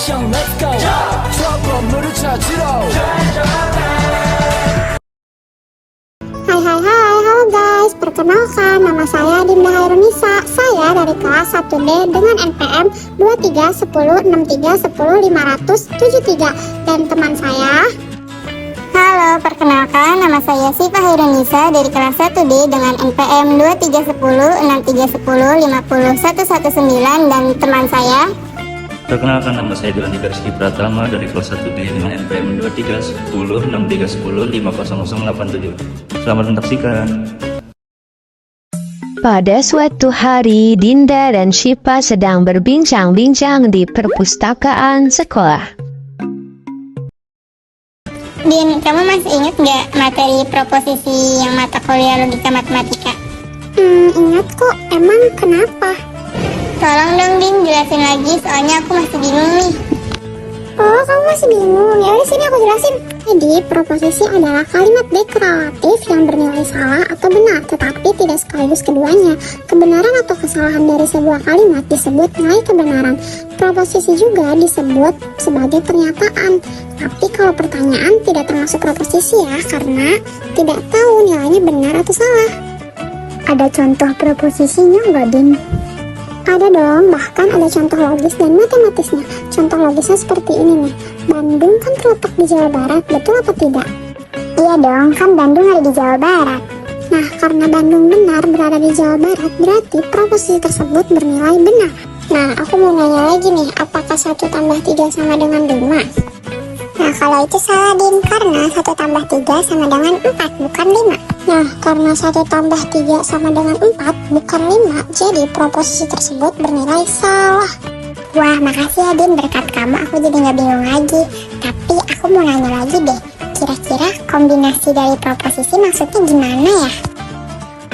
let's go. trouble 찾으러. Hai, halo guys, perkenalkan nama saya Dinda Hairunisa. Saya dari kelas 1D dengan NPM 231063105073 dan teman saya. Halo, perkenalkan nama saya Siva Hairunisa dari kelas 1D dengan NPM 231063105019 dan teman saya. Perkenalkan nama saya Doni Rizky Pratama dari kelas 1D dengan NPM 231063105087. Selamat menyaksikan. Pada suatu hari, Dinda dan Syifa sedang berbincang-bincang di perpustakaan sekolah. Din, kamu masih ingat nggak materi proposisi yang mata kuliah logika matematika? Ingat kok, emang kenapa? Tolong dong Din, jelasin lagi soalnya aku masih bingung nih. Oh, kamu masih bingung? Ya udah sini aku jelasin. Jadi, proposisi adalah kalimat deklaratif yang bernilai salah atau benar, tetapi tidak sekaligus keduanya. Kebenaran atau kesalahan dari sebuah kalimat disebut nilai kebenaran. Proposisi juga disebut sebagai pernyataan. Tapi kalau pertanyaan tidak termasuk proposisi ya, karena tidak tahu nilainya benar atau salah. Ada contoh proposisinya nggak, Din? Ada dong, bahkan ada contoh logis dan matematisnya. Contoh logisnya seperti ini nih. Bandung kan terletak di Jawa Barat, betul apa tidak? Iya dong, kan Bandung ada di Jawa Barat. Nah, karena Bandung benar berada di Jawa Barat, berarti proposisi tersebut bernilai benar. Nah, aku mau nanya lagi nih, apakah 1 tambah 3 sama dengan 5? Nah, kalau itu salah Din, karena 1 tambah 3 sama dengan 4, bukan 5. Nah, karena 1 tambah 3 sama dengan 4, bukan 5, jadi proposisi tersebut bernilai salah. Wah, makasih ya Din, berkat kamu aku jadi nggak bingung lagi. Tapi aku mau nanya lagi deh, kira-kira kombinasi dari proposisi maksudnya gimana ya?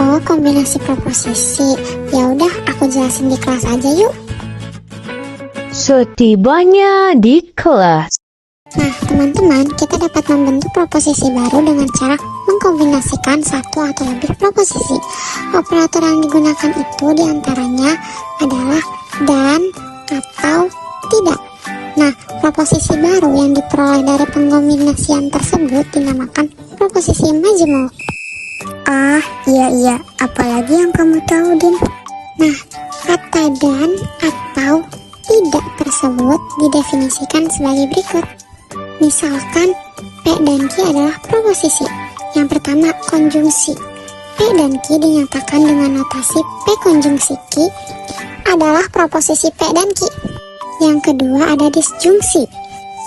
Oh, kombinasi proposisi. Ya udah, aku jelasin di kelas aja yuk. Setibanya di kelas. Nah, teman-teman, kita dapat membentuk proposisi baru dengan cara mengkombinasikan satu atau lebih proposisi. Operator yang digunakan itu diantaranya adalah dan, atau, tidak. Nah, proposisi baru yang diperoleh dari pengkombinasian tersebut dinamakan proposisi majemuk. Ah, iya, apalagi yang kamu tahu, Din? Nah, kata dan atau tidak tersebut didefinisikan sebagai berikut. Misalkan, P dan Q adalah proposisi. Yang pertama, konjungsi. P dan Q dinyatakan dengan notasi P konjungsi Q adalah proposisi P dan Q. Yang kedua ada disjungsi.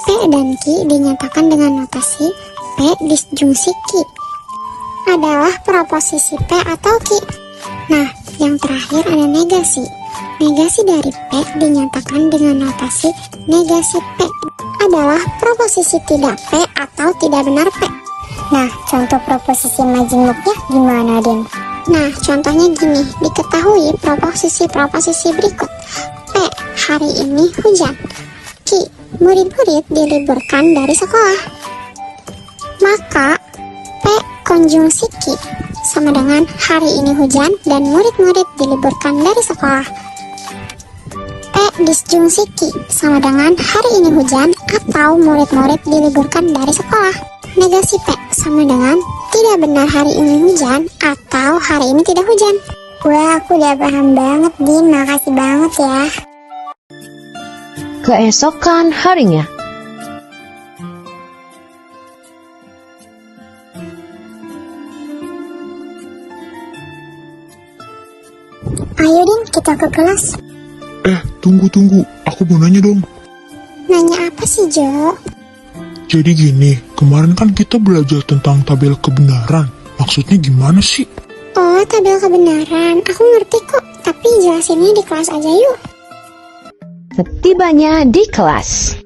P dan Q dinyatakan dengan notasi P disjungsi Q adalah proposisi P atau Q. Nah, yang terakhir ada negasi. Negasi dari P dinyatakan dengan notasi negasi P adalah proposisi tidak P atau tidak benar P. Nah, contoh proposisi majemuknya gimana, Din? Nah, contohnya gini, diketahui proposisi berikut. P, hari ini hujan. Q, murid-murid diliburkan dari sekolah. Maka, P konjungsi Q sama dengan hari ini hujan dan murid-murid diliburkan dari sekolah. P disjungsi Q sama dengan hari ini hujan atau murid-murid diliburkan dari sekolah. Negasi P sama dengan tidak benar hari ini hujan atau hari ini tidak hujan. Wah, aku udah paham banget, Din. Makasih banget ya. Keesokan harinya. Ayo Din, kita ke kelas. Tunggu, aku mau nanya dong. Nanya apa sih, Jo? Jadi gini, kemarin kan kita belajar tentang tabel kebenaran. Maksudnya gimana sih? Oh, tabel kebenaran. Aku ngerti kok, tapi jelasinnya di kelas aja yuk. Setibanya di kelas.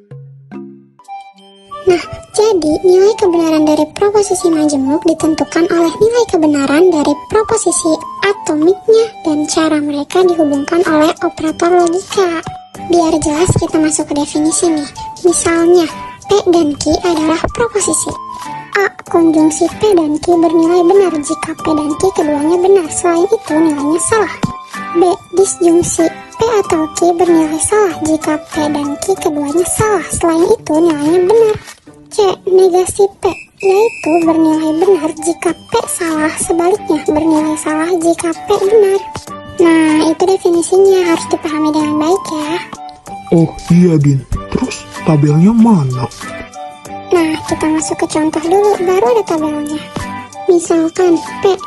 Nah, jadi nilai kebenaran dari proposisi majemuk ditentukan oleh nilai kebenaran dari proposisi atomiknya dan cara mereka dihubungkan oleh operator logika. Biar jelas kita masuk ke definisi nih. Misalnya, P dan Q adalah proposisi. A konjungsi P dan Q bernilai benar jika P dan Q keduanya benar, selain itu nilainya salah. B disjungsi P atau Q bernilai salah jika P dan Q keduanya salah. Selain itu nilainya benar. C. Negasi P, yaitu bernilai benar jika P salah, sebaliknya bernilai salah jika P benar. Nah, itu definisinya, harus dipahami dengan baik ya. Oh iya Din, terus tabelnya mana? Nah, kita masuk ke contoh dulu, baru ada tabelnya. Misalkan P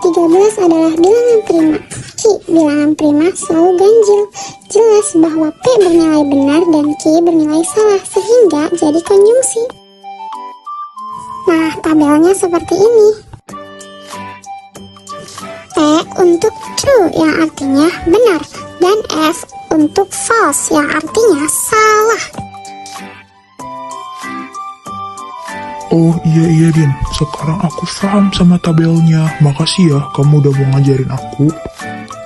13 adalah bilangan prima, Q bilangan prima selalu ganjil. Jelas bahwa P bernilai benar dan Q bernilai salah, sehingga jadi konjungsi. Nah, tabelnya seperti ini. P untuk true yang artinya benar, dan F untuk false yang artinya salah. Oh iya Din, sekarang aku paham sama tabelnya. Makasih ya kamu udah mau ngajarin aku.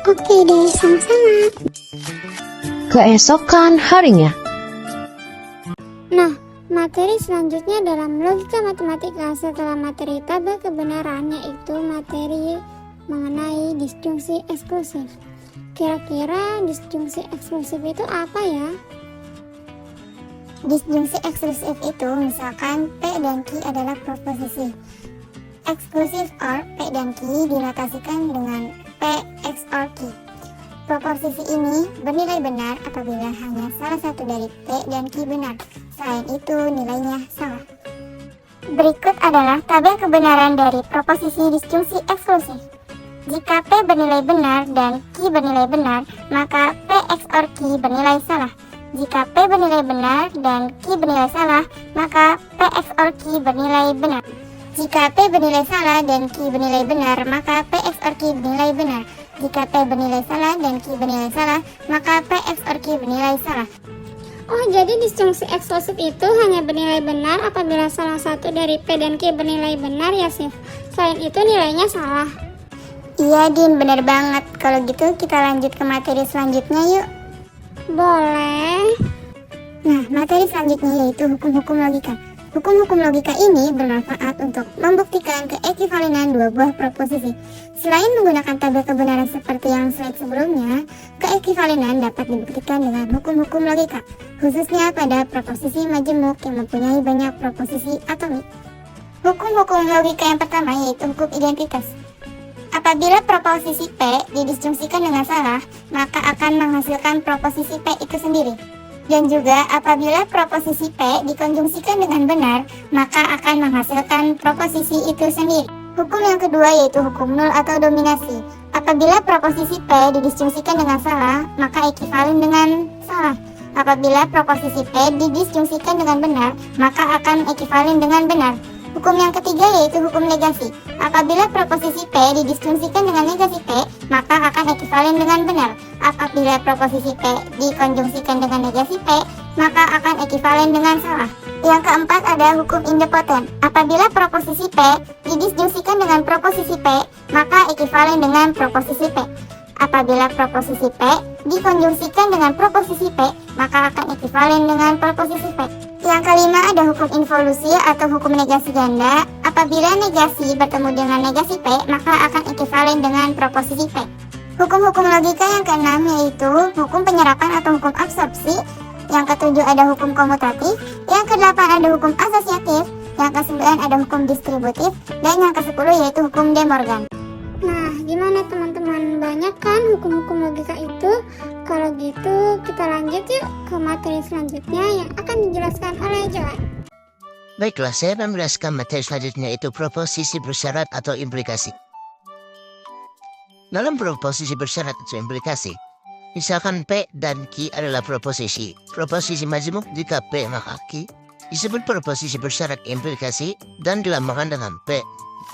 Oke deh, sama-sama. Keesokan harinya, Nah, materi selanjutnya dalam logika matematika setelah materi tabel kebenaran, yaitu materi mengenai disjungsi eksklusif. Kira-kira disjungsi eksklusif itu apa ya? Disjungsi eksklusif itu misalkan P dan Q adalah proposisi. Eksklusif or P dan Q dinotasikan dengan P XOR Q. Proposisi ini bernilai benar apabila hanya salah satu dari P dan Q benar. Selain itu nilainya salah. Berikut adalah tabel kebenaran dari proposisi disjungsi eksklusif. Jika P bernilai benar dan Q bernilai benar, maka P XOR Q bernilai salah. Jika P bernilai benar dan Q bernilai salah, maka P XOR Q bernilai benar. Jika P bernilai salah dan Q bernilai benar, maka P XOR Q bernilai benar. Jika P bernilai salah dan Q bernilai salah, maka P XOR Q bernilai salah. Oh, jadi disjungsi eksklusif itu hanya bernilai benar apabila salah satu dari P dan Q bernilai benar ya, Sif. Selain itu nilainya salah. Iya Din, benar banget. Kalau gitu kita lanjut ke materi selanjutnya yuk. Boleh. Nah, materi selanjutnya yaitu hukum-hukum logika. Hukum-hukum logika ini bermanfaat untuk membuktikan keekivalenan dua buah proposisi. Selain menggunakan tabel kebenaran seperti yang slide sebelumnya, keekivalenan dapat dibuktikan dengan hukum-hukum logika, khususnya pada proposisi majemuk yang mempunyai banyak proposisi atomik. Hukum-hukum logika yang pertama yaitu hukum identitas. Apabila proposisi P didisjungsikan dengan salah, maka akan menghasilkan proposisi P itu sendiri. Dan juga apabila proposisi P dikonjungsikan dengan benar, maka akan menghasilkan proposisi itu sendiri. Hukum yang kedua yaitu hukum nul atau dominasi. Apabila proposisi P didisjungsikan dengan salah, maka ekivalen dengan salah. Apabila proposisi P didisjungsikan dengan benar, maka akan ekivalen dengan benar. Hukum yang ketiga yaitu hukum negasi. Apabila proposisi P didisjungsikan dengan negasi P, maka akan ekivalen dengan benar. Apabila proposisi P dikonjungsikan dengan negasi P, maka akan ekivalen dengan salah. Yang keempat ada hukum indepoten. Apabila proposisi P didisjungsikan dengan proposisi P, maka ekivalen dengan proposisi P. Apabila proposisi P dikonjungsikan dengan proposisi P, maka akan ekivalen dengan proposisi P. Yang kelima ada hukum involusi atau hukum negasi ganda. Apabila negasi bertemu dengan negasi P, maka akan ekivalen dengan proposisi P. Hukum-hukum logika yang keenam yaitu hukum penyerapan atau hukum absorpsi. Yang ketujuh ada hukum komutatif. Yang kedelapan ada hukum asosiatif. Yang kesembilan ada hukum distributif. Dan yang kesepuluh yaitu hukum De Morgan. Nah, gimana teman-teman? Banyak kan hukum-hukum logika itu? Kalau gitu, kita lanjut yuk ke materi selanjutnya yang akan dijelaskan oleh Joan. Baiklah, saya menjelaskan materi selanjutnya itu proposisi bersyarat atau implikasi. Dalam proposisi bersyarat atau implikasi, misalkan P dan Q adalah proposisi. Proposisi majemuk jika P maka Q disebut proposisi bersyarat implikasi dan dilambangkan dengan P,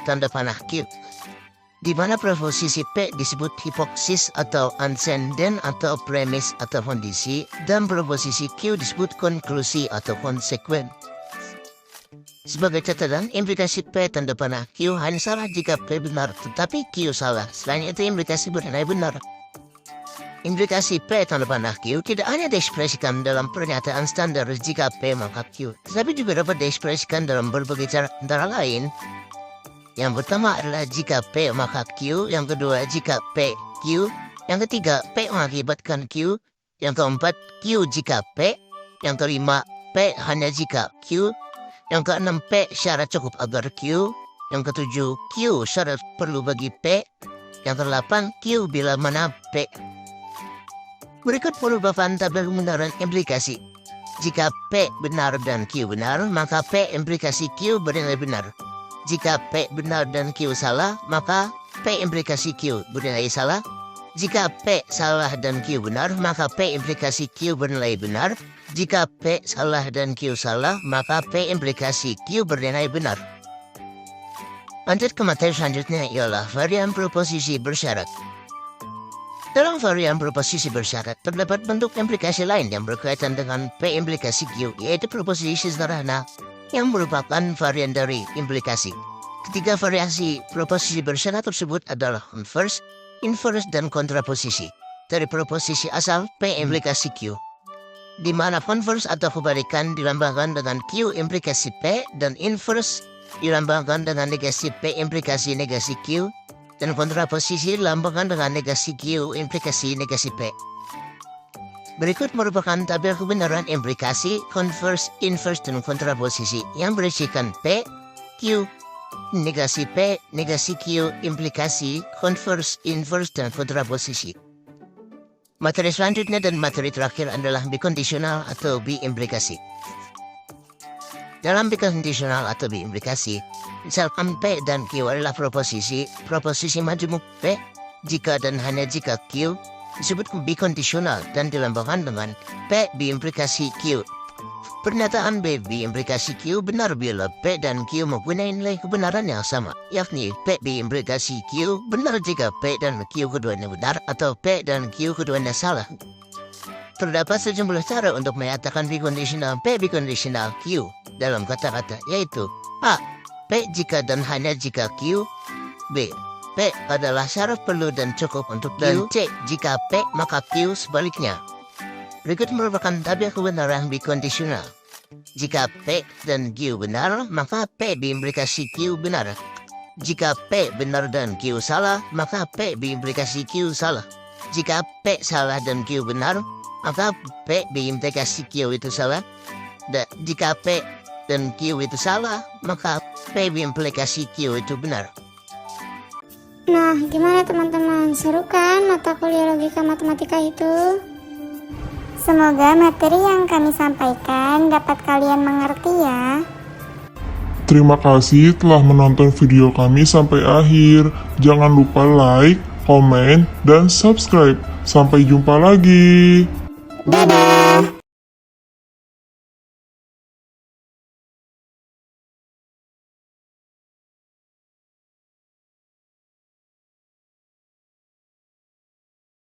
tanda panah Q. Di mana proposisi P disebut hipoksis atau ansenden atau premis atau kondisi, dan proposisi Q disebut konklusi atau konsekuen. Sebagai catatan, implikasi P tanda panah Q hanya salah jika P benar, tetapi Q salah. Selain itu, implikasi bernilai benar. Implikasi P tanda panah Q tidak hanya diekspresikan dalam pernyataan standar jika P maka Q, tetapi juga dapat diekspresikan dalam berbagai cara, antara lain. Yang pertama adalah jika P maka Q, yang kedua jika P, Q, Yang ketiga, P mengakibatkan Q. Yang keempat, Q jika P. Yang kelima, P hanya jika Q. Yang keenam, P syarat cukup agar Q. Yang ketujuh, Q syarat perlu bagi P. Yang kedelapan, Q bila mana P. Berikut perubahan tabel kebenaran implikasi. Jika P benar dan Q benar, maka P implikasi Q bernilai benar. Jika P benar dan Q salah, maka P implikasi Q bernilai salah. Jika P salah dan Q benar, maka P implikasi Q bernilai benar. Jika P salah dan Q salah, maka P implikasi Q bernilai benar. Lanjut ke materi selanjutnya ialah varian proposisi bersyarat. Dalam varian proposisi bersyarat, terdapat bentuk implikasi lain yang berkaitan dengan P implikasi Q, yaitu proposisi sederhana yang merupakan varian dari implikasi. Ketiga variasi proposisi bersyarat tersebut adalah converse, inverse, dan kontraposisi. Dari proposisi asal P implikasi Q, di mana converse atau kebalikan dilambangkan dengan Q implikasi P dan inverse dilambangkan dengan negasi P implikasi negasi Q, dan kontraposisi dilambangkan dengan negasi Q implikasi negasi P. Berikut merupakan tabel kebenaran implikasi, converse, inverse, dan kontraposisi yang berisikan P, Q, negasi P, negasi Q, implikasi, converse, inverse, dan kontraposisi. Materi selanjutnya dan materi terakhir adalah bikondisional atau biimplikasi. Dalam bikondisional atau biimplikasi, misalkan P dan Q adalah proposisi majemuk P, jika dan hanya jika Q disebut bikondisional dan dilambangkan dengan P biimplikasi Q. Pernyataan B biimplikasi Q benar bila P dan Q mempunyai nilai kebenaran yang sama, yakni P biimplikasi Q benar jika P dan Q keduanya benar atau P dan Q keduanya salah. Terdapat sejumlah cara untuk menyatakan bikondisional P bikondisional Q dalam kata-kata, yaitu A. P jika dan hanya jika Q. B. P adalah syarat perlu dan cukup untuk Q. Dan C. Jika P maka Q sebaliknya. Berikut merupakan tabel kebenaran bikondisional. Jika P dan Q benar, maka P biimplikasi Q benar. Jika P benar dan Q salah, maka P biimplikasi Q salah. Jika P salah dan Q benar, maka P biimplikasi Q itu salah. Dan jika P dan Q itu salah, maka P biimplikasi Q itu benar. Nah, gimana teman-teman? Seru kan mata kuliah logika matematika itu? Semoga materi yang kami sampaikan dapat kalian mengerti ya. Terima kasih telah menonton video kami sampai akhir. Jangan lupa like, komen, dan subscribe. Sampai jumpa lagi. Dadah!